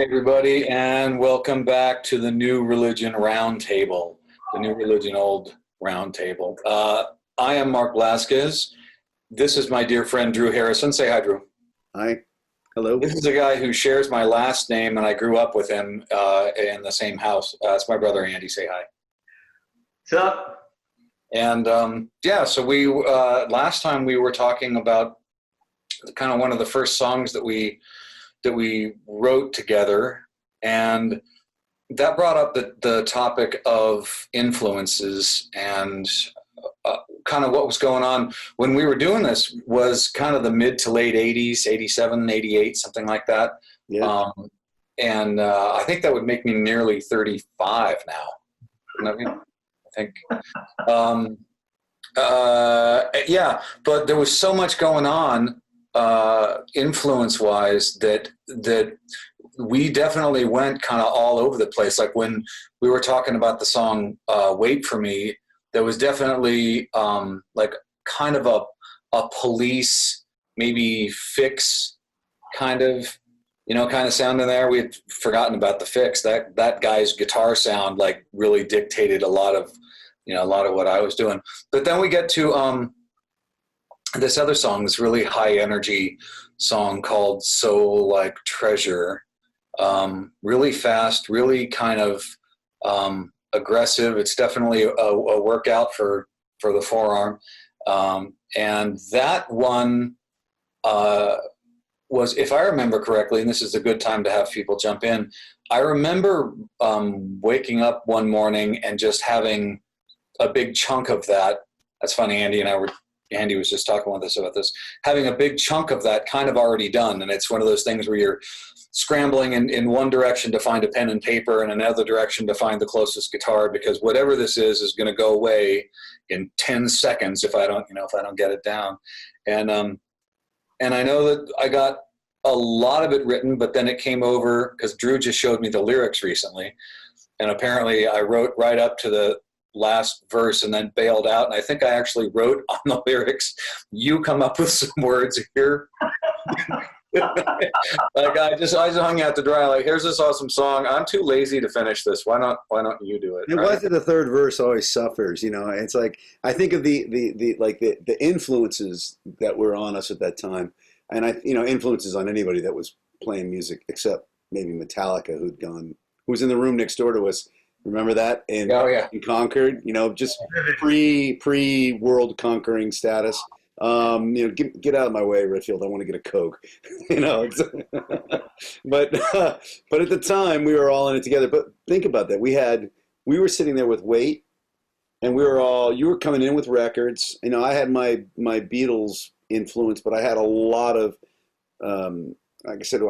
Hi, everybody, and welcome back to the New Religion Roundtable, the New Religion Old Roundtable. I am Mark Blasquez. This is my dear friend, Drew Harrison. Say hi, Drew. Hi. Hello. This is a guy who shares my last name, and I grew up with him in the same house. It's my brother, Andy. Say hi. What's up? And, so we last time we were talking about kind of one of the first songs that we wrote together, and that brought up the topic of influences, and kind of what was going on when we were doing this was kind of the mid to late 80s, 87, 88, something like that. Yeah. I think that would make me nearly 35 now. You know what I mean? I think. Yeah, but there was so much going on influence-wise that we definitely went kind of all over the place. Like when we were talking about the song Wait For Me, there was definitely like kind of a Police, maybe Fix kind of sound in there. We had forgotten about the Fix. That guy's guitar sound like really dictated a lot of what I was doing. But then we get to this other song, this really high energy song called Soul Like Treasure. Really fast, really kind of aggressive. It's definitely a workout for the forearm. And that one was, if I remember correctly, and this is a good time to have people jump in, I remember waking up one morning and just having a big chunk of that. That's funny, Andy was just talking with us about this, having a big chunk of that kind of already done. And it's one of those things where you're scrambling in one direction to find a pen and paper and another direction to find the closest guitar, because whatever this is going to go away in 10 seconds if I don't get it down. And I know that I got a lot of it written, but then it came over because Drew just showed me the lyrics recently. And apparently I wrote right up to the last verse and then bailed out, and I think I actually wrote on the lyrics, "You come up with some words here." Like I just hung out to dry. Like, here's this awesome song. I'm too lazy to finish this. Why not you do it? And why is it the third verse always suffers? It's like I think of the influences that were on us at that time, and influences on anybody that was playing music except maybe Metallica, who was in the room next door to us. Remember that in Concord? Just pre world conquering status. Get out of my way, Redfield. I want to get a Coke. But at the time we were all in it together. But think about that. We were sitting there with Wait, and you were coming in with records. I had my Beatles influence, but I had a lot of like I said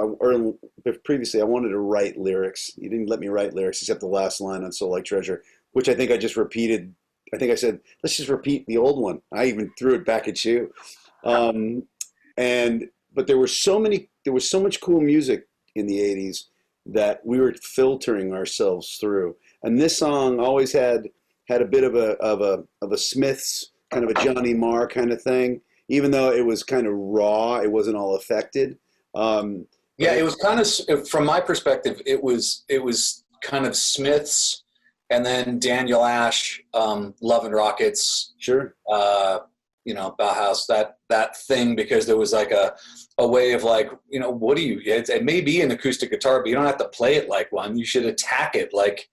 previously, I wanted to write lyrics. You didn't let me write lyrics except the last line on Soul Like Treasure, which I think I just repeated. I think I said, let's just repeat the old one. I even threw it back at you. But there was so much cool music in the 80s that we were filtering ourselves through. And this song always had a bit of a Smiths, kind of a Johnny Marr kind of thing, even though it was kind of raw, it wasn't all affected. It was kind of, from my perspective, it was kind of Smiths, and then Daniel Ash, Love and Rockets, sure, Bauhaus, that thing, because there was like a way of like, what do you? It may be an acoustic guitar, but you don't have to play it like one. You should attack it like,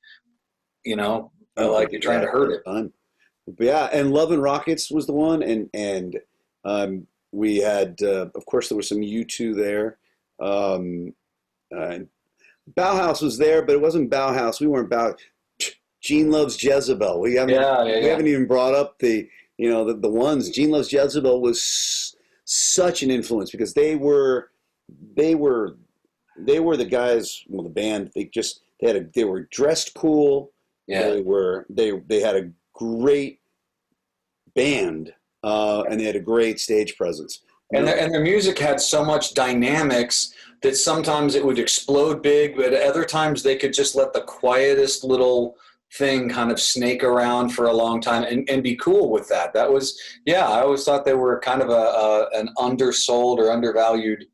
like you're trying to hurt it. Yeah, and Love and Rockets was the one, and we had, of course, there was some U2 there. Bauhaus was there, but it wasn't Bauhaus. We weren't Bauhaus. Gene Loves Jezebel. We haven't even brought up the ones. Gene Loves Jezebel was such an influence because they were the guys. Well, the band. They were dressed cool. Yeah. They had a great band. And they had a great stage presence. And their music had so much dynamics that sometimes it would explode big, but at other times they could just let the quietest little thing kind of snake around for a long time and be cool with that. That was, I always thought they were kind of an undersold or undervalued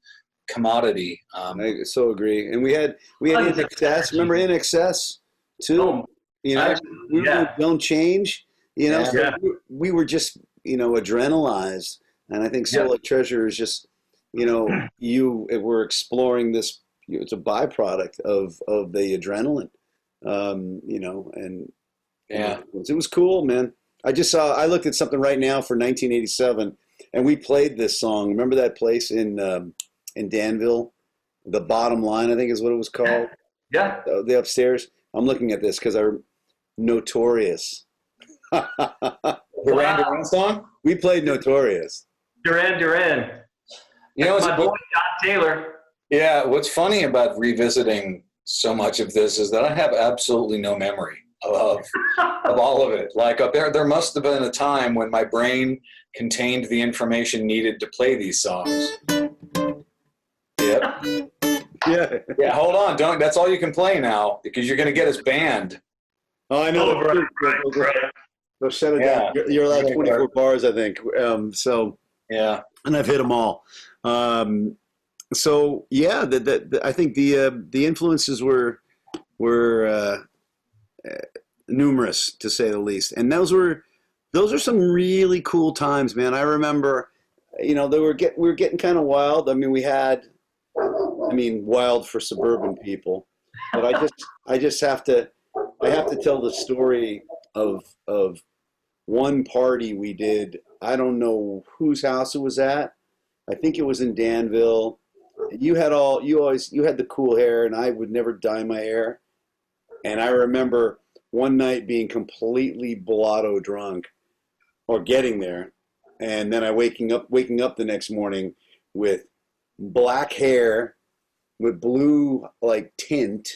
commodity. I so agree. And we had In Excess. Remember In Excess too? Oh, You know, we were Don't Change. You know, so we were just, you know, adrenalized. And I think Soul Like Treasure is just, you know, we're exploring this. It's a byproduct of the adrenaline, you know, and it was cool, man. I looked at something right now for 1987, and we played this song. Remember that place in Danville? The Bottom Line, I think is what it was called. Yeah. The upstairs. I'm looking at this because Notorious. Duran Duran song? We played Notorious. Duran. You know, it's my boy John Taylor. Yeah, what's funny about revisiting so much of this is that I have absolutely no memory of all of it. Like there must have been a time when my brain contained the information needed to play these songs. Yep. Yeah, hold on. That's all you can play now because you're going to get us banned. Oh, I know. Right. So shut it down. You're allowed 24 bars, I think. So yeah, and I've hit them all. So yeah, I think the influences were numerous, to say the least, and those are some really cool times, man. I remember, you know, we were getting kind of wild. I mean, wild for suburban people, but I have to tell the story of one party we did. I don't know whose house it was at. I think it was in Danville. You had the cool hair, and I would never dye my hair. And I remember one night being completely blotto drunk, or getting there, and then I waking up the next morning with black hair, with blue like tint,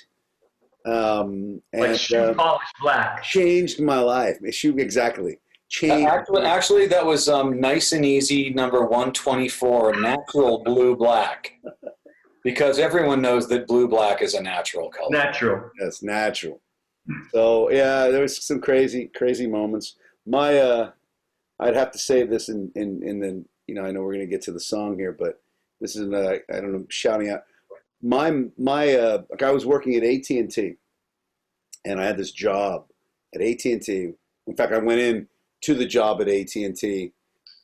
and shoe polish black. Changed my life. Exactly. Changed. Actually, that was Nice and Easy number 124, natural blue black, because everyone knows that blue black is a natural color. Natural. Yes, natural. So yeah, there was some crazy moments. I'd have to say this in the, you know, I know we're going to get to the song here, but this is I don't know, shouting out. I was working at AT&T, and I had this job at AT&T. In fact, I went in to the job at AT&T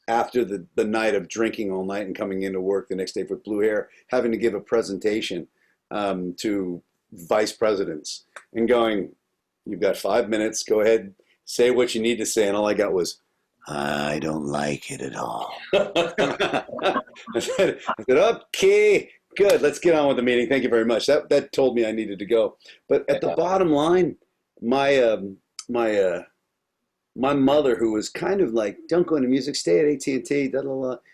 after the night of drinking all night and coming into work the next day with blue hair, having to give a presentation to vice presidents and going, "You've got 5 minutes. Go ahead, say what you need to say." And all I got was, "I don't like it at all." I said, "Okay, good. Let's get on with the meeting. Thank you very much." That told me I needed to go. But at the bottom line, my mother, who was kind of like, "Don't go into music, stay at AT&T,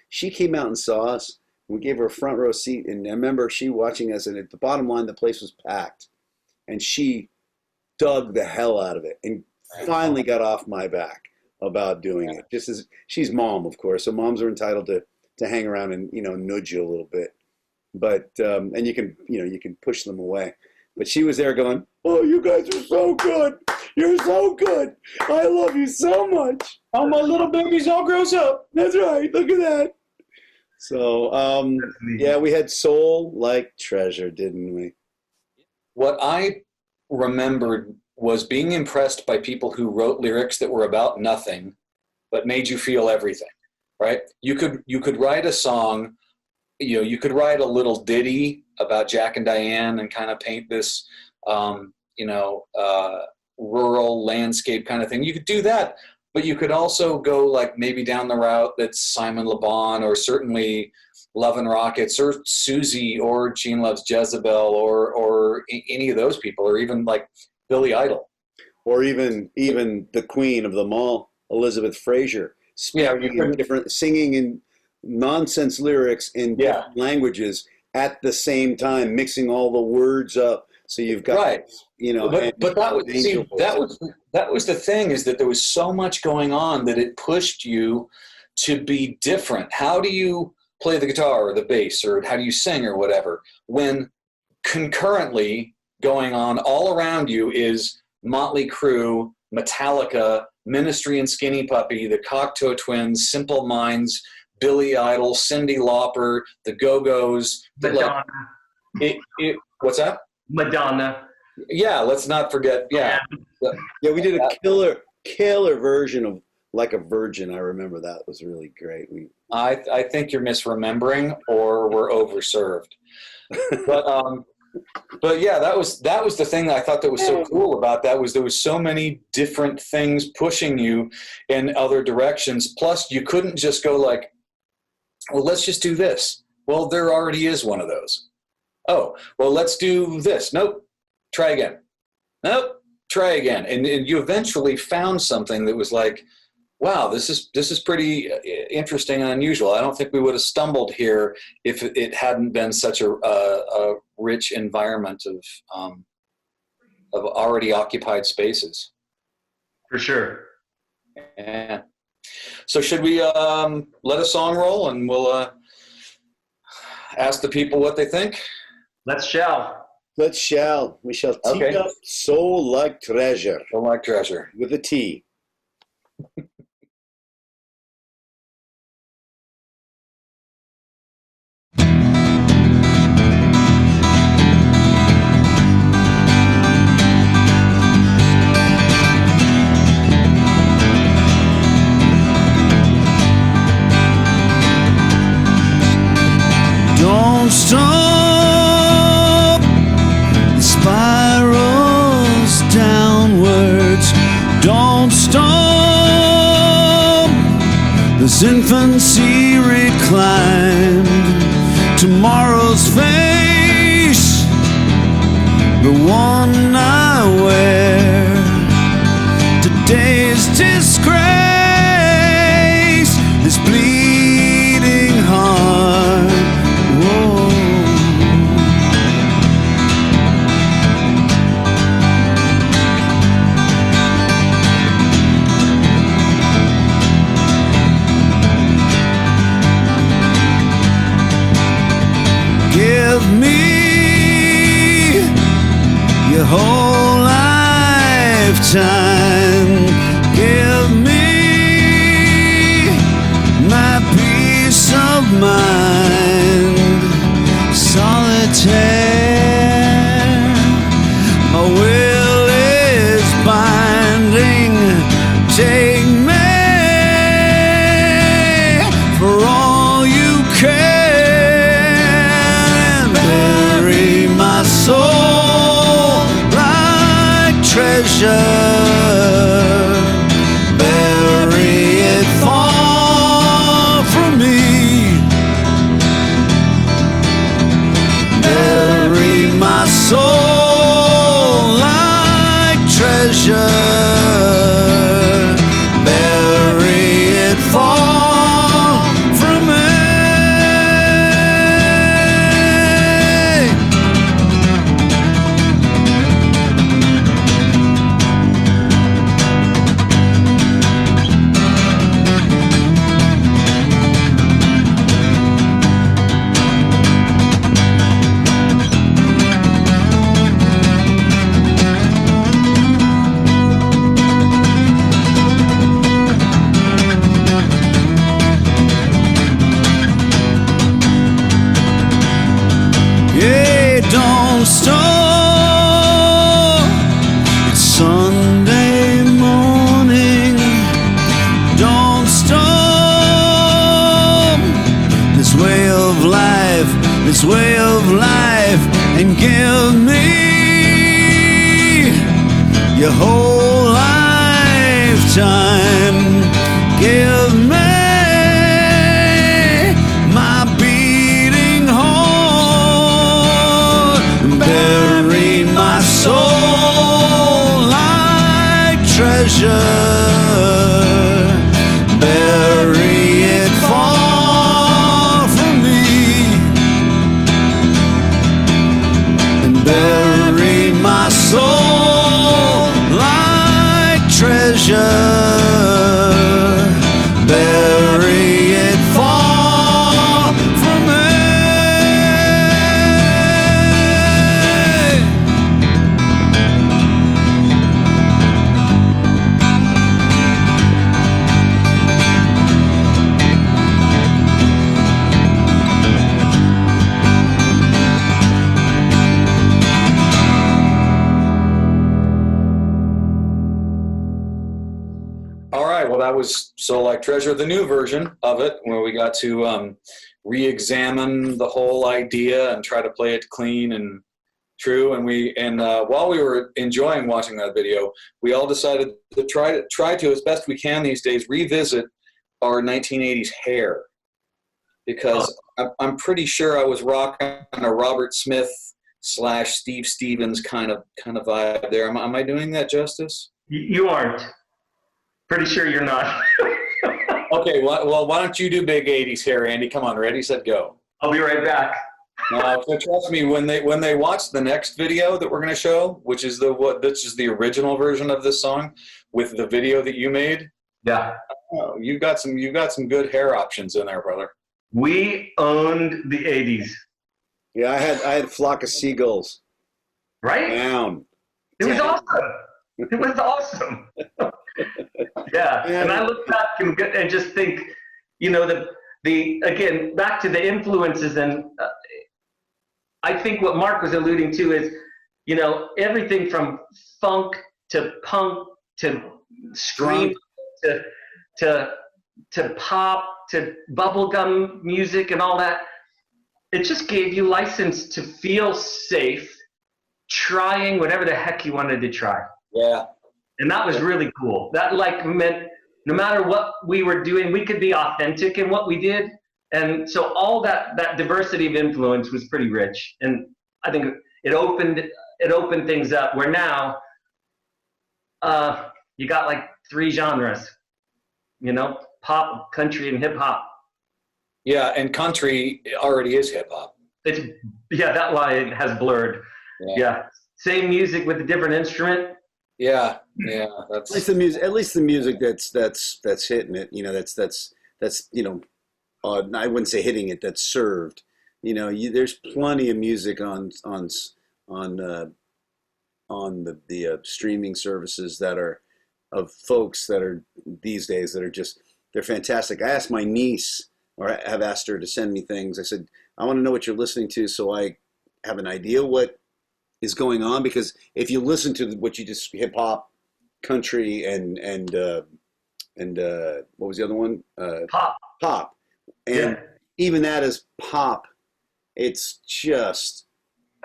she came out and saw us. We gave her a front row seat, and I remember she watching us, and at the bottom line, the place was packed. And she dug the hell out of it and finally got off my back about doing it. Just as she's mom, of course, so moms are entitled to hang around and, you know, nudge you a little bit. But and you can push them away. But she was there going, "Oh, you guys are so good. You're so good. I love you so much. Oh, my little baby's all grows up. That's right. Look at that." So, yeah, we had Soul Like Treasure, didn't we? What I remembered was being impressed by people who wrote lyrics that were about nothing, but made you feel everything, right? You could write a song, you know, you could write a little ditty about Jack and Diane and kind of paint this, rural landscape kind of thing. You could do that, but you could also go like maybe down the route that's Simon Le Bon, or certainly Love and Rockets, or Siouxsie, or Gene Loves Jezebel, or any of those people, or even like Billy Idol, or even the queen of them all, Elizabeth Fraser, singing in nonsense lyrics in different languages at the same time, mixing all the words up. So you've got, right. You know, but that was the thing, is that there was so much going on that it pushed you to be different. How do you play the guitar or the bass, or how do you sing or whatever, when concurrently going on all around you is Motley Crue, Metallica, Ministry and Skinny Puppy, the Cocteau Twins, Simple Minds, Billy Idol, Cyndi Lauper, the Go-Go's. Madonna. What's that? Madonna. Yeah, let's not forget. Yeah. Yeah, we did a killer version of Like a Virgin. I remember that was really great. I think you're misremembering or we're overserved. But yeah, that was the thing I thought that was so cool about that was there was so many different things pushing you in other directions. Plus, you couldn't just go like, well, let's just do this. Well, there already is one of those. Oh, well, let's do this. Nope. Try again. Nope. Try again. And you eventually found something that was like, wow, this is pretty interesting and unusual. I don't think we would have stumbled here if it hadn't been such a rich environment of already occupied spaces. For sure. Yeah. So should we let a song roll and we'll ask the people what they think? Let's shall. We shall teak up Soul Like Treasure. Soul Like Treasure. With a T. Don't stop, it spirals downwards. Don't stop, this infancy reclined. Tomorrow's face, the one I wear. Today's disgrace, this bleeding heart. Whoa. Give me your whole lifetime. Give me my peace of mind. Solitaire, my will is binding. Take me for all you can. Bury my soul like treasure. Bury it far from me. Bury my soul like treasure. Bury it far from me. Yeah, don't stop. It's Sunday morning. Don't stop. This way of life, and give me your whole lifetime. Give me my beating heart. Bury my soul like treasure. Bury it far from me. And bury my soul like treasure. Bury it far from me. Well, that was Soul Like Treasure, the new version of it, where we got to re-examine the whole idea and try to play it clean and true. And while we were enjoying watching that video, we all decided to try to, as best we can these days, revisit our 1980s hair, because I'm pretty sure I was rocking a Robert Smith / Steve Stevens kind of vibe there. Am I doing that justice? You aren't. Pretty sure you're not. Okay, well, why don't you do big 80s hair, Andy? Come on, ready, set, go. I'll be right back. So trust me, when they watch the next video that we're going to show, which is the original version of this song with the video that you made. Yeah. Oh, you've got some good hair options in there, brother. We owned the 80s. Yeah, I had a flock of seagulls. Right? Down. It was awesome. It was awesome. Yeah. And I look back and just think, you know, the again, back to the influences, and I think what Mark was alluding to is, you know, everything from funk to punk to scream to pop to bubblegum music and all that. It just gave you license to feel safe trying whatever the heck you wanted to try. Yeah. And that was really cool. That like meant no matter what we were doing, we could be authentic in what we did. And so all that diversity of influence was pretty rich. And I think it opened things up where now you got like 3 genres, you know, pop, country, and hip hop. Yeah, and country already is hip hop. That line has blurred. Yeah. Same music with a different instrument. Yeah. That's at least the music that's hitting it. You know, that's you know, I wouldn't say hitting it. That's served. You know, there's plenty of music on the streaming services that are of folks that are these days that are just, they're fantastic. I asked my niece, or I have asked her to send me things. I said, I want to know what you're listening to so I have an idea what is going on, because if you listen to what you just hip hop, country, and what was the other one? Pop. And even that is pop. It's just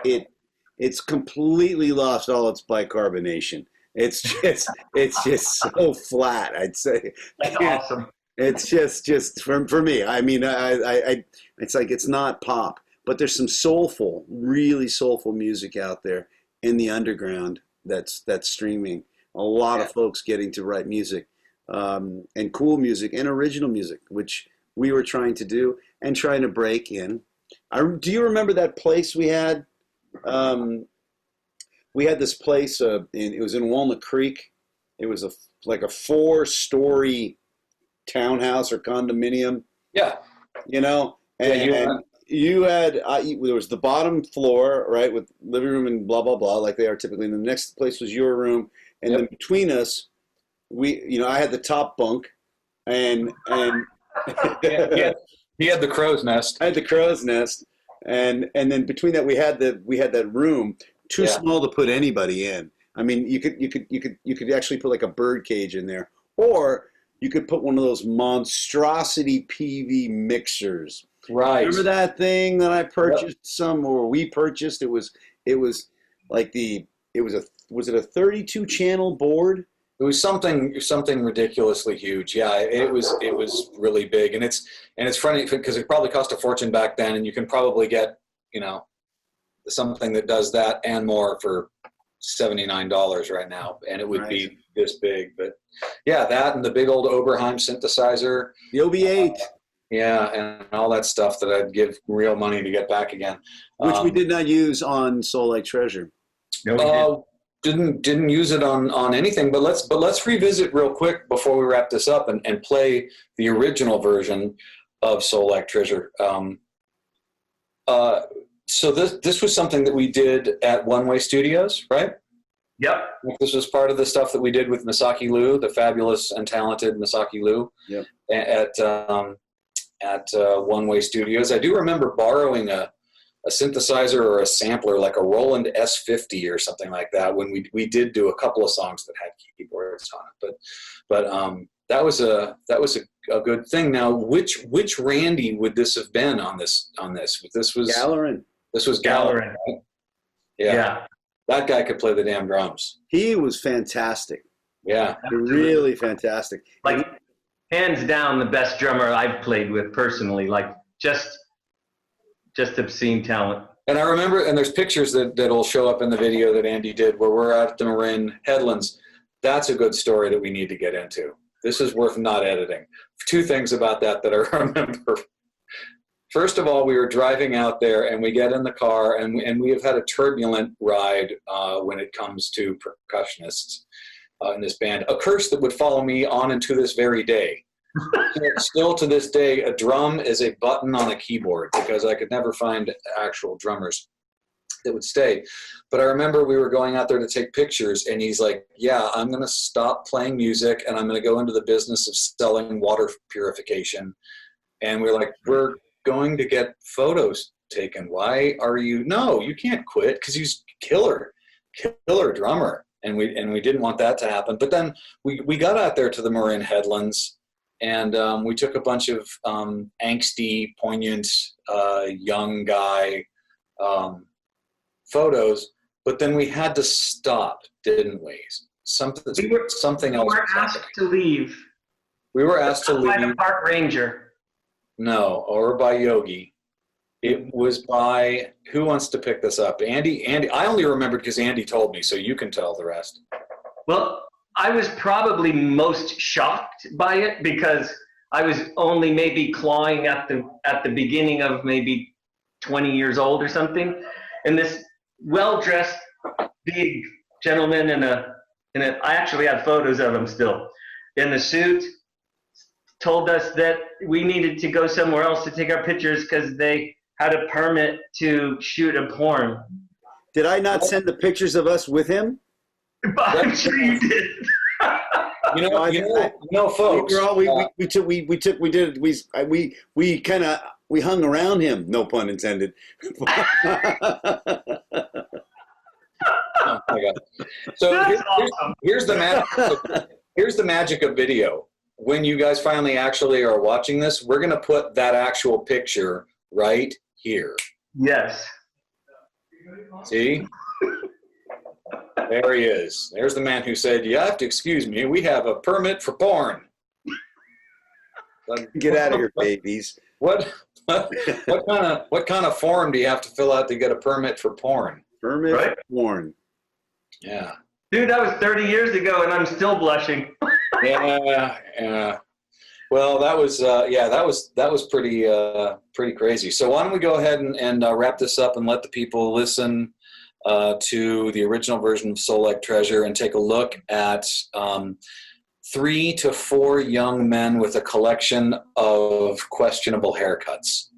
it's completely lost all its bicarbonation. It's just so flat, I'd say. That's awesome. It's just for me. I mean, I it's like it's not pop, but there's some soulful, really soulful music out there in the underground that's streaming. A lot of folks getting to write music, and cool music and original music, which we were trying to do and trying to break in. Do you remember that place we had? We had this place. It was in Walnut Creek. It was like a 4-story townhouse or condominium. Yeah. You know, and you had there was the bottom floor, right, with living room and blah blah blah, like they are typically. And the next place was your room, and then between us, I had the top bunk, and he had the crow's nest. I had the crow's nest, and then between that we had that room too small to put anybody in. I mean, you could actually put like a bird cage in there, or you could put one of those monstrosity PV mixers. Right. Remember that thing that I purchased or we purchased? It was like was it a 32 channel board? It was something ridiculously huge. Yeah, it was really big, and it's funny because it probably cost a fortune back then, and you can probably get, something that does that and more for $79 right now, and it would be this big. But yeah, that and the big old Oberheim synthesizer, the OB8. Yeah, and all that stuff that I'd give real money to get back again. Which we did not use on Soul Like Treasure. No, didn't use it on anything. But let's revisit real quick before we wrap this up and play the original version of Soul Like Treasure. So this was something that we did at One Way Studios, right? Yep. This was part of the stuff that we did with Misaki Liu, the fabulous and talented Misaki Liu. Yep. At One Way Studios. I do remember borrowing a synthesizer or a sampler, like a Roland S50 or something like that, when we did do a couple of songs that had keyboards on it. But that was a good thing. Now, which Randy would this have been on this? This was Gallerin. This was Gallerin. Right? Yeah. That guy could play the damn drums. He was fantastic. Yeah. Really fantastic. Like, hands down, the best drummer I've played with personally. Like, just obscene talent. And I remember, and there's pictures that'll show up in the video that Andy did where we're at the Marin Headlands. That's a good story that we need to get into. This is worth not editing. Two things about that I remember. First of all, we were driving out there and we get in the car and we have had a turbulent ride when it comes to percussionists in this band. A curse that would follow me on into this very day. Still to this day, a drum is a button on a keyboard because I could never find actual drummers that would stay. But I remember we were going out there to take pictures and he's like, yeah, I'm going to stop playing music and I'm going to go into the business of selling water purification. And we're like, we're going to get photos taken. Why are you? No, you can't quit because he's killer drummer. And we didn't want that to happen. But then we got out there to the Marin Headlands and we took a bunch of angsty, poignant, young guy photos. But then we had to stop, didn't we? Something else. We were asked to leave. We were asked to leave. By the park ranger. No, or by Yogi. It was by, who wants to pick this up? Andy, I only remembered because Andy told me, so you can tell the rest. Well, I was probably most shocked by it because I was only maybe clawing at the beginning of maybe 20 years old or something. And this well-dressed big gentleman in a I actually have photos of him still, in the suit, told us that we needed to go somewhere else to take our pictures because they had a permit to shoot a porn. Did I not send the pictures of us with him? I'm sure you did. Folks. We hung around him. No pun intended. Oh my God. So here's the magic. Here's the magic of video. When you guys finally actually are watching this, we're going to put that actual picture right here. Yes. See? There he is. There's the man who said, you have to excuse me, we have a permit for porn. Get out of here, babies. What kind of form do you have to fill out to get a permit for porn? Permit for porn. Yeah. Dude, that was 30 years ago and I'm still blushing. Yeah. Well, that was pretty crazy. So why don't we go ahead and wrap this up and let the people listen to the original version of Soul Like Treasure and take a look at 3 to 4 young men with a collection of questionable haircuts.